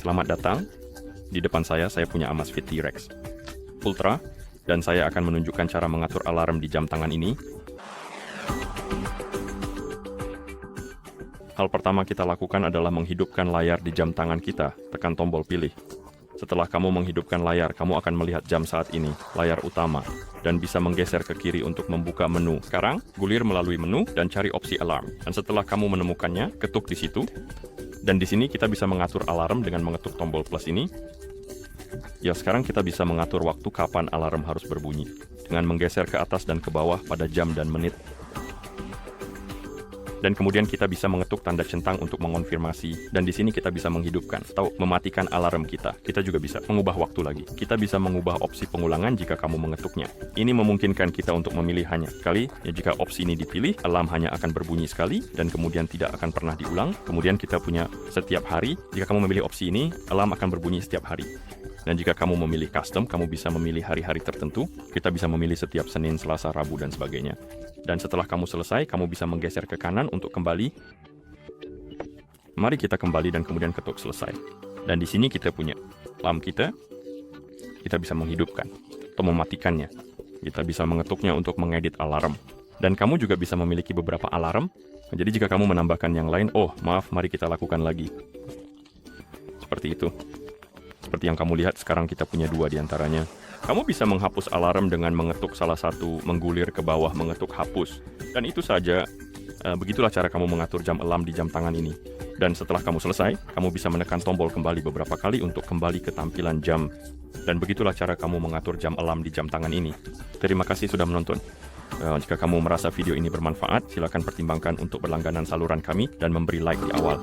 Selamat datang. Di depan saya punya Amazfit T-Rex Ultra, dan saya akan menunjukkan cara mengatur alarm di jam tangan ini. Hal pertama kita lakukan adalah menghidupkan layar di jam tangan kita. Tekan tombol pilih. Setelah kamu menghidupkan layar, kamu akan melihat jam saat ini, layar utama, dan bisa menggeser ke kiri untuk membuka menu. Sekarang, gulir melalui menu dan cari opsi alarm. Dan setelah kamu menemukannya, ketuk di situ. Dan di sini kita bisa mengatur alarm dengan mengetuk tombol plus ini. Ya, sekarang kita bisa mengatur waktu kapan alarm harus berbunyi dengan menggeser ke atas dan ke bawah pada jam dan menit. Dan kemudian kita bisa mengetuk tanda centang untuk mengonfirmasi. Dan di sini kita bisa menghidupkan atau mematikan alarm kita. Kita juga bisa mengubah waktu lagi. Kita bisa mengubah opsi pengulangan jika kamu mengetuknya. Ini memungkinkan kita untuk memilih hanya sekali. Ya, jika opsi ini dipilih, alarm hanya akan berbunyi sekali dan kemudian tidak akan pernah diulang. Kemudian kita punya setiap hari. Jika kamu memilih opsi ini, alarm akan berbunyi setiap hari. Dan jika kamu memilih custom, kamu bisa memilih hari-hari tertentu. Kita bisa memilih setiap Senin, Selasa, Rabu, dan sebagainya. Dan setelah kamu selesai, kamu bisa menggeser ke kanan untuk kembali. Mari kita kembali dan kemudian ketuk selesai. Dan di sini kita punya alarm kita. Kita bisa menghidupkan atau mematikannya. Kita bisa mengetuknya untuk mengedit alarm. Dan kamu juga bisa memiliki beberapa alarm. Jadi jika kamu menambahkan yang lain, oh maaf, mari kita lakukan lagi. Seperti itu. Seperti yang kamu lihat, sekarang kita punya 2 diantaranya. Kamu bisa menghapus alarm dengan mengetuk salah satu, menggulir ke bawah, mengetuk hapus. Dan itu saja. Begitulah cara kamu mengatur jam alarm di jam tangan ini. Dan setelah kamu selesai, kamu bisa menekan tombol kembali beberapa kali untuk kembali ke tampilan jam. Dan begitulah cara kamu mengatur jam alarm di jam tangan ini. Terima kasih sudah menonton. Jika kamu merasa video ini bermanfaat, silakan pertimbangkan untuk berlangganan saluran kami dan memberi like di awal.